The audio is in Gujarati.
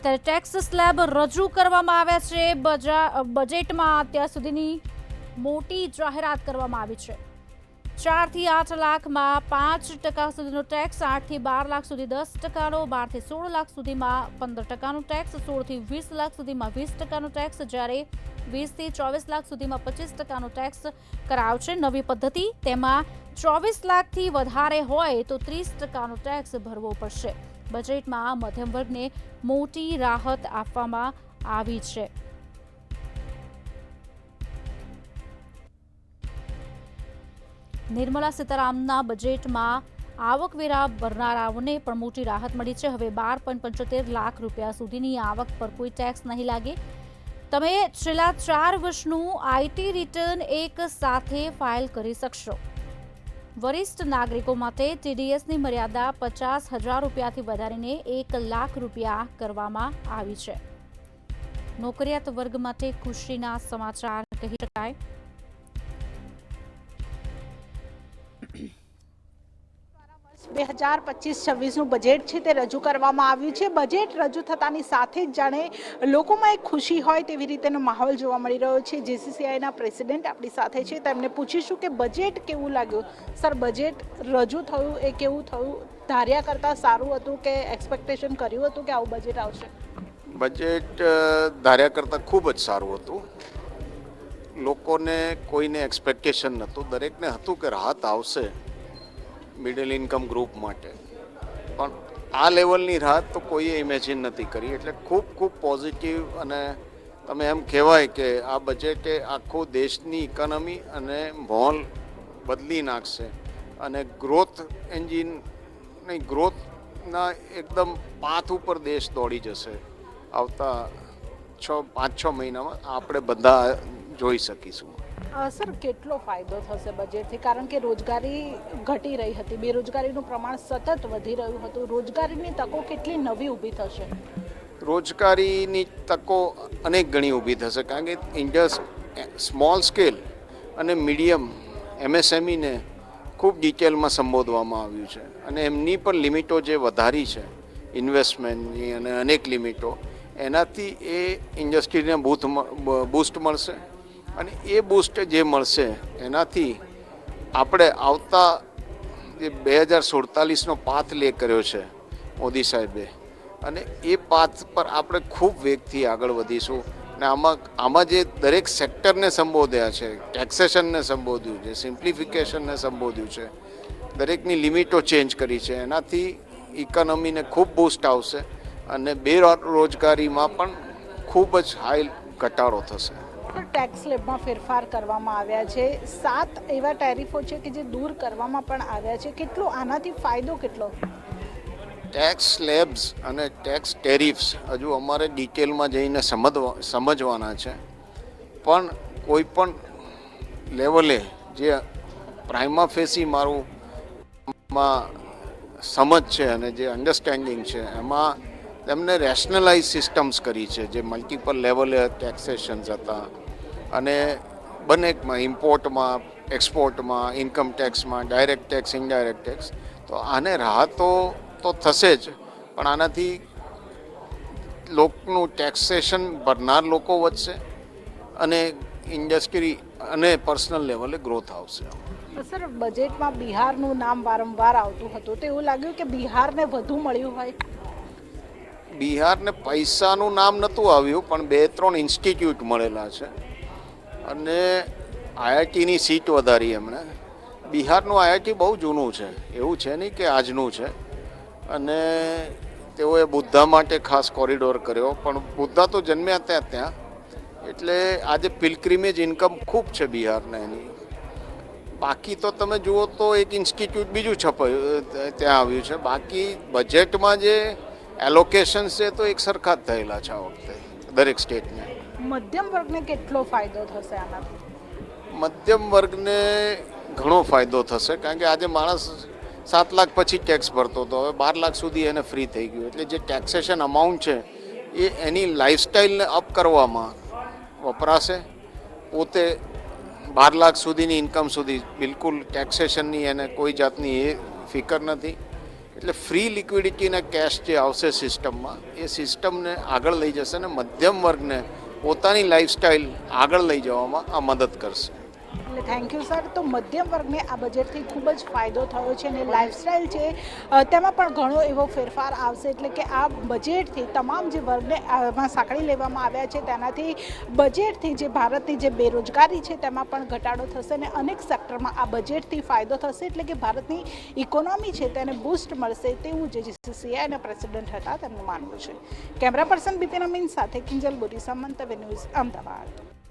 ત્યારે ટેક્સ સ્લેબ રજૂ કરવામાં આવ્યા છે। બજેટમાં અત્યાર સુધીની મોટી જાહેરાત કરવામાં આવી છે। 4 થી 8 લાખમાં 5% સુધીનો ટેક્સ, 8 થી 12 લાખ સુધી 10%નો, 12 થી 16 લાખ સુધીમાં 15%નો ટેક્સ, 16 થી 20 લાખ સુધીમાં 20%નો ટેક્સ, જ્યારે 20 થી 24 લાખ સુધીમાં 25%નો ટેક્સ કરાયો છે। નવી પદ્ધતિ, તેમાં 24 લાખથી વધારે હોય તો 30%નો ટેક્સ ભરવો પડશે। બજેટમાં મધ્યમ વર્ગને મોટી રાહત આપવામાં આવી છે। નિર્મલા સીતારામનના બજેટમાં આવકવેરા ભરનારાઓને પણ મોટી રાહત મળી છે। હવે 12.75 લાખ રૂપિયા સુધીની આવક પર કોઈ ટેક્સ નહીં લાગે। તમે છેલ્લા 4 વર્ષનું આઈટી રિટર્ન એક સાથે ફાઇલ કરી શકશો। વરિષ્ઠ નાગરિકો માટે ટીડીએસની મર્યાદા 50,000 રૂપિયાથી વધારીને 1 લાખ રૂપિયા કરવામાં આવી છે। નોકરિયાત વર્ગ માટે ખુશીના સમાચાર કહી શકાય। 2025-26નું બજેટ છે તે રજૂ કરવામાં આવ્યું છે। બજેટ રજૂ થતાની સાથે જ જાણે લોકોમાં એક ખુશી હોય તેવી રીતેનો માહોલ જોવા મળી રહ્યો છે। જેસીસીઆઈના પ્રેસિડેન્ટ આપણી સાથે છે, તેમને પૂછીશું કે બજેટ કેવું લાગ્યું। સર, બજેટ રજૂ થયું એ કેવું થયું? ધાર્યા કરતાં સારું હતું કે એક્સપેક્ટેશન કર્યું હતું કે આવું બજેટ આવશે? બજેટ ધાર્યા કરતાં ખૂબ જ સારું હતું। લોકોને કોઈને એક્સપેક્ટેશન નહોતું, દરેકને હતું કે રાહત આવશે મિડલ ઇન્કમ ગ્રુપ માટે, પણ આ લેવલની રાહત તો કોઈએ ઇમેજિન નથી કરી। એટલે ખૂબ ખૂબ પોઝિટિવ, અને તમે એમ કહેવાય કે આ બજેટે આખો દેશની ઇકોનોમી અને માહોલ બદલી નાખશે, અને ગ્રોથ એન્જિનની ગ્રોથના એકદમ પાથ ઉપર દેશ દોડી જશે। આવતા 5-6 મહિનામાં આપણે બધા જોઈ શકીશું। સર, કેટલો ફાયદો થશે બજેટથી? કારણ કે રોજગારી ઘટી રહી હતી, બેરોજગારીનું પ્રમાણ સતત વધી રહ્યું હતું। રોજગારીની તકો કેટલી નવી ઊભી થશે? રોજગારીની તકો અનેક ગણી ઊભી થશે, કારણ કે સ્મોલ સ્કેલ અને મીડિયમ એમએસએમઈને ખૂબ ડિટેલમાં સંબોધવામાં આવ્યું છે, અને એમની પણ લિમિટો જે વધારી છે ઇન્વેસ્ટમેન્ટની અને અનેક લિમિટો, એનાથી એ ઇન્ડસ્ટ્રીને બૂસ્ટ મળશે, અને એ બૂસ્ટ જે મળશે એનાથી આપણે આવતા જે 2047નો પાથ લે કર્યો છે મોદી સાહેબે, અને એ પાથ પર આપણે ખૂબ વેગથી આગળ વધીશું। અને આમાં જે દરેક સેક્ટરને સંબોધ્યા છે, ટેક્સેશનને સંબોધ્યું છે, સિમ્પ્લિફિકેશનને સંબોધ્યું છે, દરેકની લિમિટો ચેન્જ કરી છે, એનાથી ઇકોનોમીને ખૂબ બૂસ્ટ આવશે, અને બેરોજગારીમાં પણ ખૂબ જ હાઈ ઘટાડો થશે। ટેક્સ સ્લેબમાં ફેરફાર કરવામાં આવ્યા છે। 7 એવા ટેરિફો છે કે જે દૂર કરવામાં પણ આવ્યા છે। કેટલો આનાથી ફાયદો કેટલો? ટેક્સ સ્લેબ્સ અને ટેક્સ ટેરિફ્સ હજુ અમારે ડિટેલમાં જઈને સમજવાના છે, પણ કોઈ પણ લેવલે જે પ્રાઇમા ફેસી મારું સમજ છે અને જે અન્ડરસ્ટેન્ડિંગ છે, એમાં તેમને રેશનલાઇઝ સિસ્ટમ્સ કરી છે, જે મલ્ટિપલ લેવલે ટેક્સેશન્સ હતા, અને બંનેમાં ઇમ્પોર્ટમાં, એક્સપોર્ટમાં, ઇન્કમ ટેક્સમાં, ડાયરેક્ટ ટેક્સ, ઇનડાયરેક્ટ ટેક્સ, તો આને રાહતો તો થશે જ, પણ આનાથી લોકનું ટેક્સેશન ભરનાર લોકો વધશે, અને ઇન્ડસ્ટ્રી અને પર્સનલ લેવલે ગ્રોથ આવશે। સર, બજેટમાં બિહારનું નામ વારંવાર આવતું હતું, તો એવું લાગ્યું કે બિહારને વધુ મળ્યું હોય? બિહારને પૈસાનું નામ નહોતું આવ્યું, પણ 2-3 ઇન્સ્ટિટ્યૂટ મળેલા છે, અને આઈઆઈટીની સીટ વધારી એમણે। બિહારનું આઈઆઈટી બહુ જૂનું છે, એવું છે નહીં કે આજનું છે, અને તેઓએ બુદ્ધા માટે ખાસ કોરિડોર કર્યો, પણ બુદ્ધા તો જન્મ્યા ત્યાં, એટલે આજે પિલગ્રીમેજ ઇન્કમ ખૂબ છે બિહારને એની। બાકી તો તમે જુઓ તો એક ઇન્સ્ટિટ્યૂટ બીજું ત્યાં આવ્યું છે, બાકી બજેટમાં જે એલોકેશન છે તો એક સરખા જ થયેલા છે આ વખતે દરેક સ્ટેટને। મધ્યમ વર્ગને કેટલો ફાયદો થશે આનાથી? મધ્યમ વર્ગને ઘણો ફાયદો થશે, કારણ કે આજે માણસ 7 લાખ પછી ટેક્સ ભરતો હતો, હવે 12 લાખ સુધી એને ફ્રી થઈ ગયું, એટલે જે ટેક્સેશન અમાઉન્ટ છે એ એની લાઈફસ્ટાઈલને અપ કરવામાં વપરાશે। પોતે 12 લાખ સુધીની ઇન્કમ સુધી બિલકુલ ટેક્સેશનની એને કોઈ જાતની એ ફિકર નથી, એટલે ફ્રી લિક્વિડિટીના કેશ જે આવશે સિસ્ટમમાં એ સિસ્ટમને આગળ લઈ જશે અને મધ્યમ વર્ગને પોતાની લાઈફસ્ટાઈલ આગળ લઈ જવામાં આ મદદ કરશે. એટલે થેન્ક યુ સર. તો મધ્યમ વર્ગને આ બજેટથી ખૂબ જ ફાયદો થયો છે અને લાઈફસ્ટાઈલ છે તેમાં પણ ઘણો એવો ફેરફાર આવશે. એટલે કે આ બજેટથી તમામ જે વર્ગને આમાં સાંકળી લેવામાં આવ્યા છે તેનાથી બજેટથી જે ભારતની જે બેરોજગારી છે તેમાં પણ ઘટાડો થશે અને અનેક સેક્ટરમાં આ બજેટથી ફાયદો થશે. એટલે કે ભારતની ઇકોનોમી છે તેને બૂસ્ટ મળશે તેવું જે જીસીસીઆઈના પ્રેસિડેન્ટ હતા તેમનું માનવું છે. કેમેરા પર્સન બિપિન અમીન સાથે કિંજલ બોરીસા, મંતવ્ય ન્યૂઝ, અમદાવાદ.